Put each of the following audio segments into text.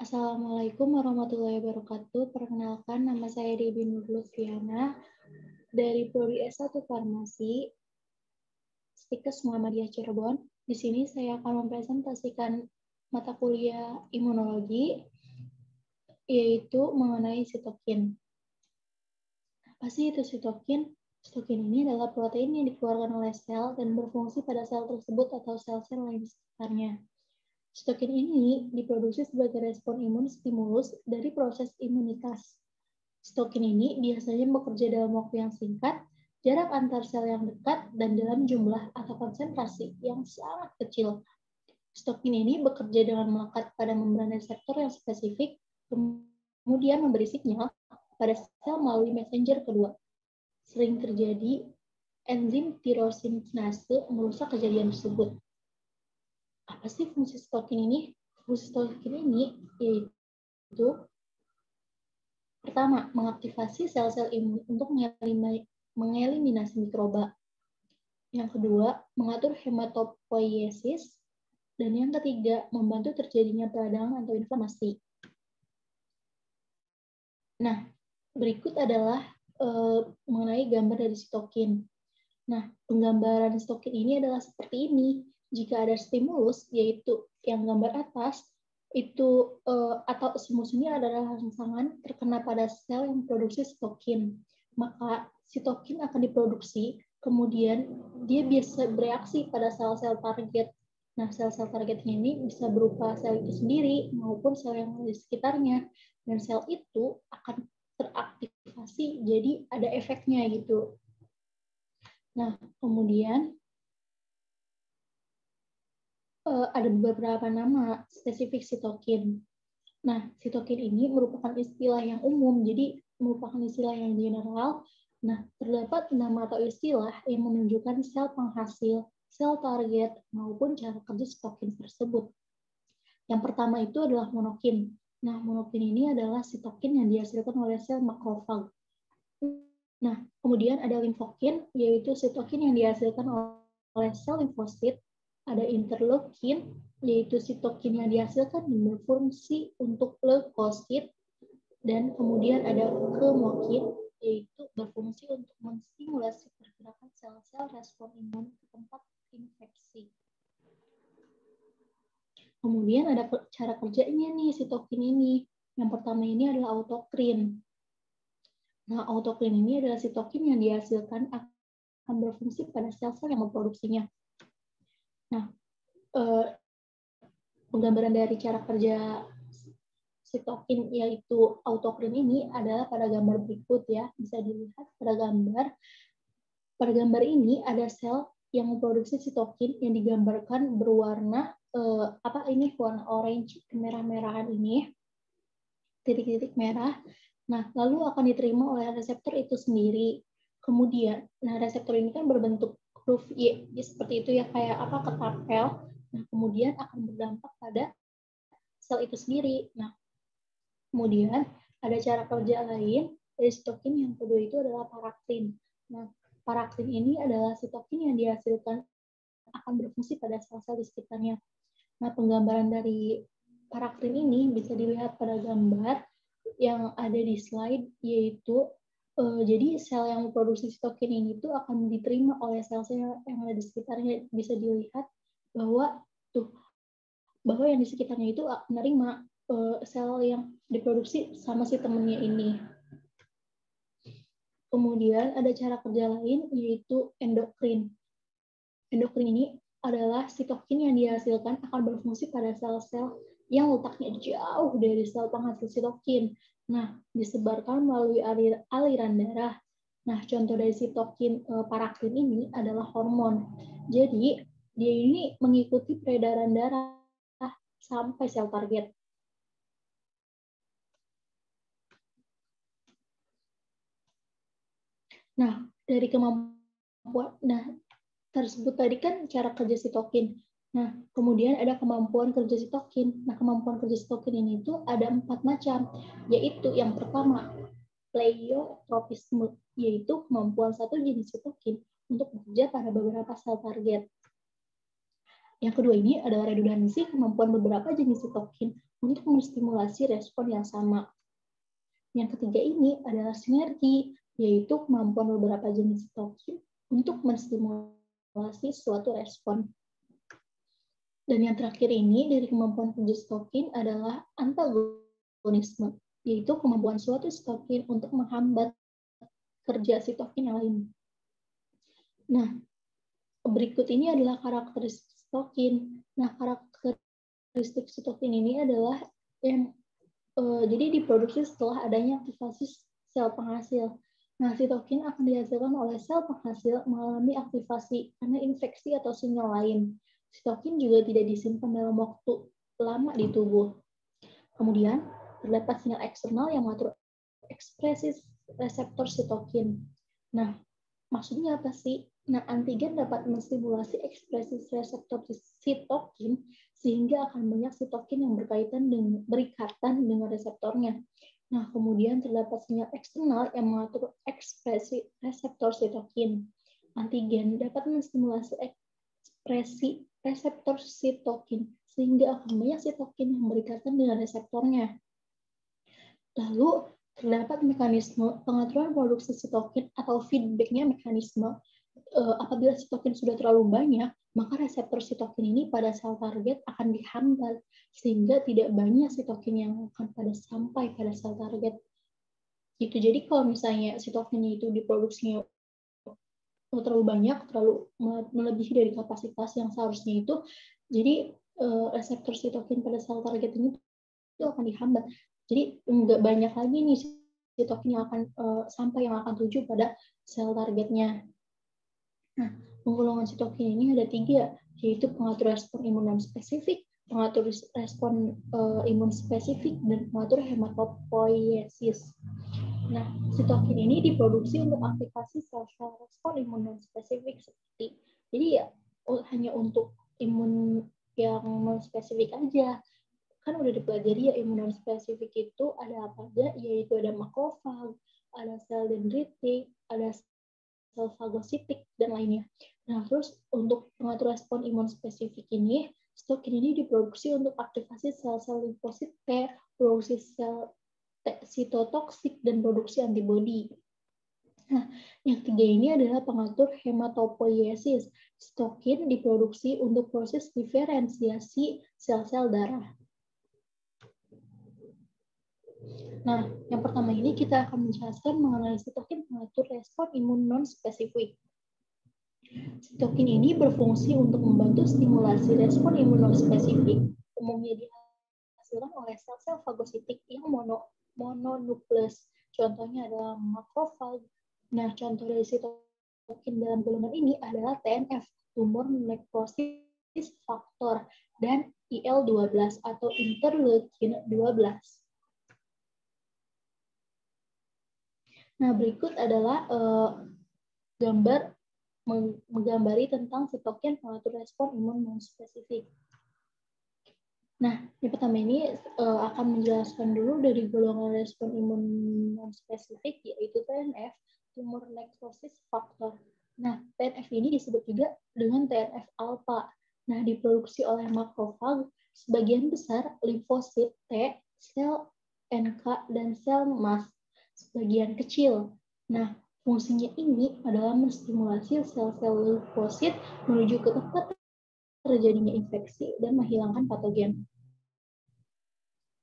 Assalamualaikum warahmatullahi wabarakatuh. Perkenalkan, nama saya Debbie Nur Lutfiana dari Prodi S1 Farmasi, Stikes Muhammadiyah Cirebon. Di sini saya akan mempresentasikan mata kuliah imunologi, yaitu mengenai sitokin. Apa sih itu sitokin? Sitokin ini adalah protein yang dikeluarkan oleh sel dan berfungsi pada sel tersebut atau sel-sel lain di sekitarnya. Sitokin ini diproduksi sebagai respon imun stimulus dari proses imunitas. Sitokin ini biasanya bekerja dalam waktu yang singkat, jarak antar sel yang dekat, dan dalam jumlah atau konsentrasi yang sangat kecil. Sitokin ini bekerja dengan melekat pada membran reseptor yang spesifik, kemudian memberi sinyal pada sel melalui messenger kedua. Sering terjadi enzim tirosin kinase merusak kejadian tersebut. Apa sih fungsi sitokin ini? Fungsi sitokin ini yaitu pertama, mengaktifasi sel-sel imun untuk mengeliminasi mikroba. Yang kedua, mengatur hematopoiesis. Dan yang ketiga, membantu terjadinya peradangan atau inflamasi. Nah, berikut adalah mengenai gambar dari sitokin. Nah, penggambaran sitokin ini adalah seperti ini. Jika ada stimulus, yaitu yang gambar atas, itu atau musuhnya adalah rangsangan terkena pada sel yang produksi sitokin. Maka sitokin akan diproduksi, kemudian dia bisa bereaksi pada sel-sel target. Nah, sel-sel target ini bisa berupa sel itu sendiri maupun sel yang di sekitarnya. Dan sel itu akan teraktivasi, jadi ada efeknya gitu. Nah, kemudian ada beberapa nama spesifik sitokin. Nah, sitokin ini merupakan istilah yang umum, jadi merupakan istilah yang general. Nah, terdapat nama atau istilah yang menunjukkan sel penghasil, sel target, maupun cara kerja sitokin tersebut. Yang pertama itu adalah monokin. Nah, monokin ini adalah sitokin yang dihasilkan oleh sel makrofag. Nah, kemudian ada limfokin, yaitu sitokin yang dihasilkan oleh sel limfosit. Ada interleukin, yaitu sitokin yang dihasilkan dan berfungsi untuk leukosit. Dan kemudian ada kemokin, yaitu berfungsi untuk menstimulasi pergerakan sel-sel respon imun ke tempat infeksi. Kemudian ada cara kerjanya nih sitokin ini. Yang pertama ini adalah autokrin. Nah, autokrin ini adalah sitokin yang dihasilkan akan berfungsi pada sel-sel yang memproduksinya. Nah, penggambaran dari cara kerja sitokin yaitu autokrin ini adalah pada gambar berikut ya. Bisa dilihat pada gambar. Pada gambar ini ada sel yang memproduksi sitokin yang digambarkan berwarna warna orange kemerah-merahan ini, titik-titik merah. Nah, lalu akan diterima oleh reseptor itu sendiri. Kemudian, nah reseptor ini kan berbentuk huruf Y, seperti itu ya, kayak ketapel. Nah, kemudian akan berdampak pada sel itu sendiri. Nah, kemudian ada cara kerja lain dari sitokin yang kedua itu adalah paraktin. Nah, paraktin ini adalah sitokin yang dihasilkan akan berfungsi pada sel-sel di sekitarnya. Nah, penggambaran dari paraktin ini bisa dilihat pada gambar yang ada di slide, yaitu jadi sel yang memproduksi sitokin ini tuh akan diterima oleh sel-sel yang ada di sekitarnya. Bisa dilihat bahwa yang di sekitarnya itu menerima sel yang diproduksi sama si temennya ini. Kemudian ada cara kerja lain yaitu endokrin. Endokrin ini adalah sitokin yang dihasilkan akan berfungsi pada sel-sel yang letaknya jauh dari sel penghasil sitokin. Nah, disebarkan melalui aliran darah. Nah, contoh dari sitokin paraktin ini adalah hormon. Jadi, dia ini mengikuti peredaran darah sampai sel target. Nah, dari kemampuan, tersebut tadi kan cara kerja sitokin. Nah, kemudian ada kemampuan kerja sitokin. Nah, kemampuan kerja sitokin ini tuh ada 4 macam, yaitu yang pertama, pleiotropisme, yaitu kemampuan satu jenis sitokin untuk bekerja pada beberapa sel target. Yang kedua ini adalah redundansi, kemampuan beberapa jenis sitokin untuk menstimulasi respon yang sama. Yang ketiga ini adalah sinergi, yaitu kemampuan beberapa jenis sitokin untuk menstimulasi suatu respon. Dan yang terakhir ini dari kemampuan kerja sitokin adalah antagonisme, yaitu kemampuan suatu sitokin untuk menghambat kerja sitokin yang lain. Nah, berikut ini adalah karakteristik sitokin. Nah, karakteristik sitokin ini adalah yang jadi diproduksi setelah adanya aktivasi sel penghasil. Nah, sitokin akan dihasilkan oleh sel penghasil mengalami aktivasi karena infeksi atau sinyal lain. Sitokin juga tidak disimpan dalam waktu lama di tubuh. Kemudian, terdapat sinyal eksternal yang mengatur ekspresi reseptor sitokin. Nah, maksudnya apa sih? Nah, antigen dapat menstimulasi ekspresi reseptor sitokin sehingga akan banyak sitokin yang berikatan dengan reseptornya. Nah, kemudian terdapat sinyal eksternal yang mengatur ekspresi reseptor sitokin. Antigen dapat menstimulasi ekspresi reseptor sitokin sehingga akan banyak sitokin yang berikatan dengan reseptornya. Lalu, terdapat mekanisme pengaturan produksi sitokin atau feedbacknya mekanisme. Apabila sitokin sudah terlalu banyak, maka reseptor sitokin ini pada sel target akan dihambat, sehingga tidak banyak sitokin yang akan sampai pada sel target. Gitu. Jadi kalau misalnya sitokinnya itu diproduksinya terlalu banyak, terlalu melebihi dari kapasitas yang seharusnya itu, jadi reseptor sitokin pada sel target ini itu akan dihambat. Jadi nggak banyak lagi nih sitokin yang akan sampai yang akan tuju pada sel targetnya. Nah, penggolongan sitokin ini ada 3, yaitu pengatur respon imun non spesifik, pengatur respon imun spesifik, dan pengatur hematopoiesis. Nah, sitokin ini diproduksi untuk aktivasi sel-sel respon imun non spesifik seperti, jadi ya hanya untuk imun yang non spesifik aja. Kan udah dipelajari ya imun non spesifik itu ada apa aja, yaitu ada makrofag, ada sel dendritik, ada sel fagositik, dan lainnya. Nah, terus untuk pengatur respon imun spesifik ini, sitokin ini diproduksi untuk aktivasi sel-sel limfosit T, produksi sel sitotoksik, dan produksi antibodi. Nah, yang 3 ini adalah pengatur hematopoiesis. Sitokin diproduksi untuk proses diferensiasi sel-sel darah. Nah, yang pertama ini kita akan menjelaskan mengenai sitokin pengatur respon imun non-spesifik. Sitokin ini berfungsi untuk membantu stimulasi respon imun non-spesifik. Umumnya dihasilkan oleh sel-sel fagositik yang mononukleus. Contohnya adalah makrofag. Nah, contoh dari sitokin dalam golongan ini adalah TNF, tumor necrosis factor, dan IL-12 atau interleukin 12. Nah, berikut adalah gambar menggambari tentang sitokin pengatur respon imun non-spesifik. Nah, yang pertama ini akan menjelaskan dulu dari golongan respon imun non-spesifik, yaitu TNF, tumor necrosis factor. Nah, TNF ini disebut juga dengan TNF-alpha. Nah, diproduksi oleh makrofag, sebagian besar limfosit T, sel NK, dan sel mast, sebagian kecil. Nah, fungsinya ini adalah menstimulasi sel-sel limfosit menuju ke tempat terjadinya infeksi dan menghilangkan patogen.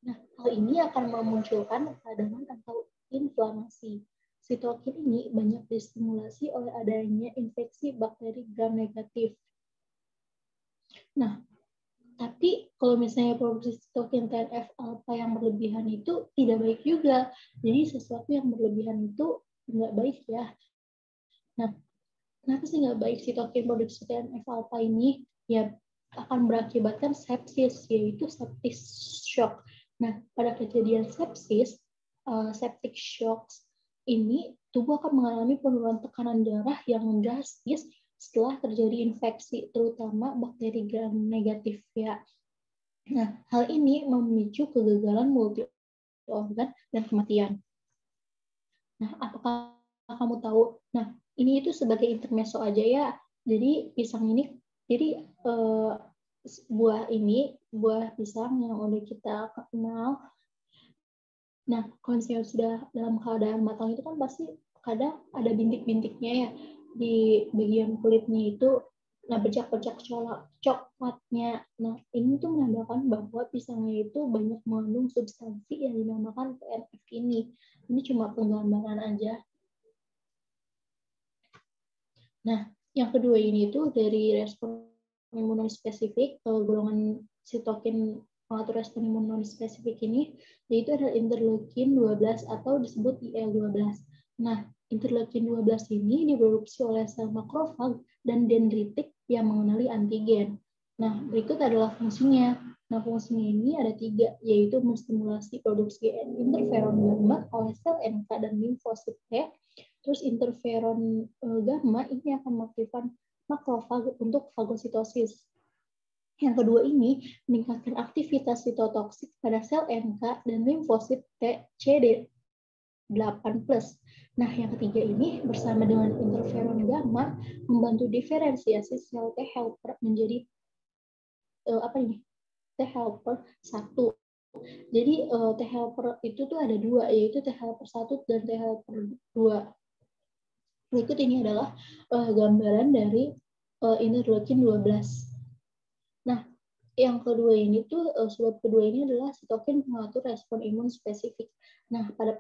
Nah, hal ini akan memunculkan peradangan atau inflamasi. Sitokin ini banyak distimulasi oleh adanya infeksi bakteri gram negatif. Nah, tapi kalau misalnya produksi sitokin TNF-alpha yang berlebihan itu tidak baik juga. Jadi sesuatu yang berlebihan itu nggak baik ya. Nah, kenapa sih nggak baik sitokin produksi TNF-alpha ini? Ya, akan berakibatkan sepsis, yaitu septic shock. Nah, pada kejadian sepsis, septic shock ini, tubuh akan mengalami penurunan tekanan darah yang drastis setelah terjadi infeksi, terutama bakteri gram negatif ya. Nah, hal ini memicu kegagalan multi organ dan kematian. Nah, apakah kamu tahu? Nah, ini itu sebagai intermezzo aja ya. Jadi pisang ini, jadi buah pisang yang udah kita kenal. Nah, kalau misalnya sudah dalam keadaan matang itu kan pasti kadang ada bintik-bintiknya ya di bagian kulitnya itu. Nah, bercak-bercak coklatnya. Nah, ini tuh menandakan bahwa pisangnya itu banyak mengandung substansi yang dinamakan TNF ini. Ini cuma penggambaran aja. Nah, yang kedua ini tuh dari respon imun spesifik, golongan sitokin pengatur respon imun non spesifik ini, yaitu adalah interleukin 12 atau disebut IL-12. Nah, interleukin 12 ini diproduksi oleh sel makrofag dan dendritik yang mengenali antigen. Nah, berikut adalah fungsinya. Nah, fungsinya ini ada 3, yaitu menstimulasi produksi interferon gamma oleh sel NK dan limfosit T. Terus interferon gamma ini akan mengaktifkan makrofag untuk fagositosis. Yang kedua ini meningkatkan aktivitas sitotoksik pada sel NK dan limfosit T CD8+. Nah, yang ketiga ini bersama dengan interferon gamma membantu diferensiasi sel T helper menjadi T helper 1. Jadi T helper itu tuh ada 2, yaitu T helper 1 dan T helper 2. Berikut ini adalah gambaran dari interleukin 12. Nah, yang kedua ini tuh surat kedua ini adalah sitokin mengatur respon imun spesifik. Nah, pada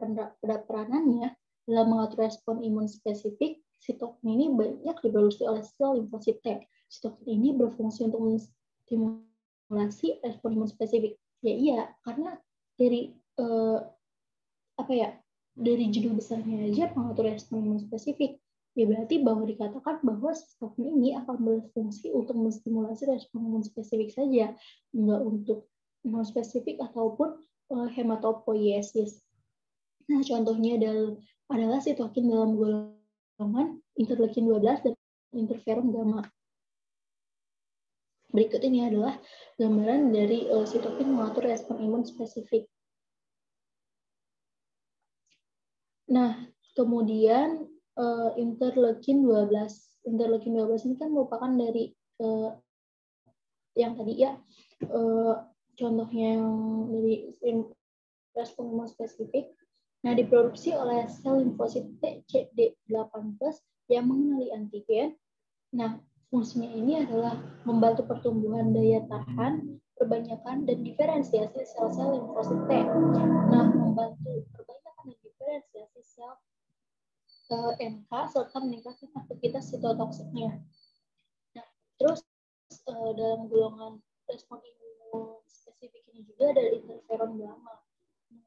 peranannya dalam mengatur respon imun spesifik, sitokin ini banyak diproduksi oleh sel limfosit T. Sitokin ini berfungsi untuk menstimulasi respon imun spesifik. Ya iya, karena dari dari judul besarnya aja mengatur respon imun spesifik. Ya berarti bahwa dikatakan bahwa sitokin ini akan berfungsi untuk menstimulasi respon imun spesifik saja, enggak untuk imun spesifik ataupun hematopoiesis. Nah, contohnya adalah sitokin dalam golongan interleukin 12 dan interferon gamma. Berikut ini adalah gambaran dari sitokin mengatur respon imun spesifik. Nah, kemudian interleukin 12. Interleukin 12 ini kan merupakan dari yang tadi ya, contohnya yang dari respon imun spesifik. Nah, diproduksi oleh sel limfosit T CD8+ yang mengenali antigen. Nah, fungsinya ini adalah membantu pertumbuhan daya tahan, perbanyakan, dan diferensiasi sel-sel limfosit T. Nah, membantu perbanyakan dan diferensiasi sel NK serta meningkatkan aktivitas sitotoksiknya. Nah, terus dalam golongan respon imun spesifik ini juga ada interferon gamma.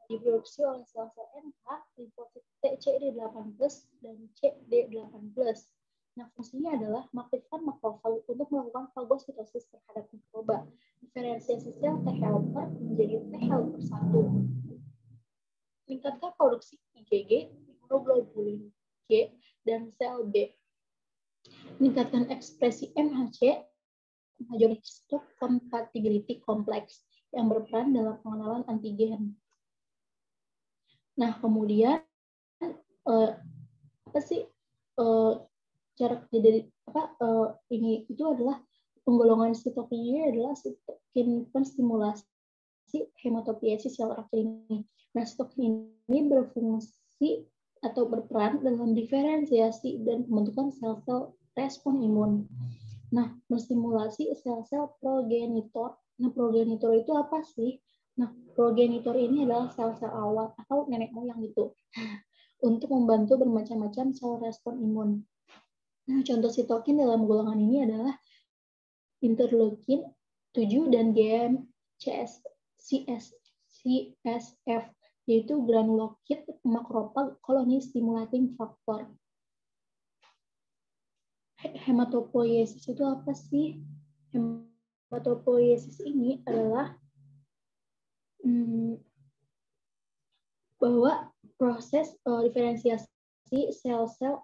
Diproduksi oleh sel-sel NK, limfosit TCD8+ dan CD8+. Nah, fungsinya adalah mengaktifkan makrofag untuk melakukan fagositosis terhadap mikroba. Diferensiasi sel T helper menjadi T helper 1. Meningkatkan produksi IgG, immunoglobulin G, dan sel B. Meningkatkan ekspresi MHC, major histocompatibility complex, yang berperan dalam pengenalan antigen. Nah, kemudian cara kerja dari ini itu adalah penggolongan sitokin ini adalah sitokin penstimulasi hematopoiesis sel akhir ini. Nah, sitokin ini berfungsi atau berperan dalam diferensiasi dan pembentukan sel-sel respon imun. Nah, menstimulasi sel-sel progenitor. Nah, progenitor itu apa sih? Nah, progenitor ini adalah sel-sel awal atau nenek moyang gitu untuk membantu bermacam-macam sel respon imun. Nah, contoh sitokin dalam golongan ini adalah interleukin 7 dan GM-CSF, yaitu granulokit makrofag koloni stimulating factor. Hematopoiesis itu apa sih? Hematopoiesis ini adalah bahwa proses diferensiasi sel-sel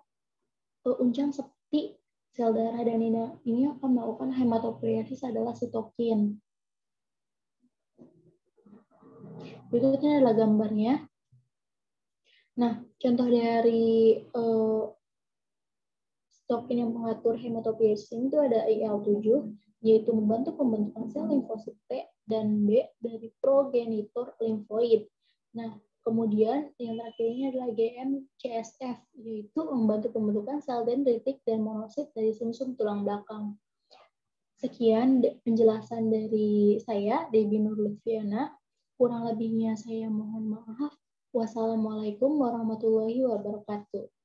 unjang seperti sel darah dan ini akan melakukan hematopoiesis adalah sitokin. Berikutnya adalah gambarnya. Nah, contoh dari Token yang mengatur hematopoiesin itu ada IL-7, yaitu membantu pembentukan sel limfosit T dan B dari progenitor limfoid. Nah, kemudian yang terakhir ini adalah GM-CSF, yaitu membantu pembentukan sel dendritik dan monosit dari sumsum tulang belakang. Sekian penjelasan dari saya, Debbie Nurlutfiana. Kurang lebihnya saya mohon maaf. Wassalamualaikum warahmatullahi wabarakatuh.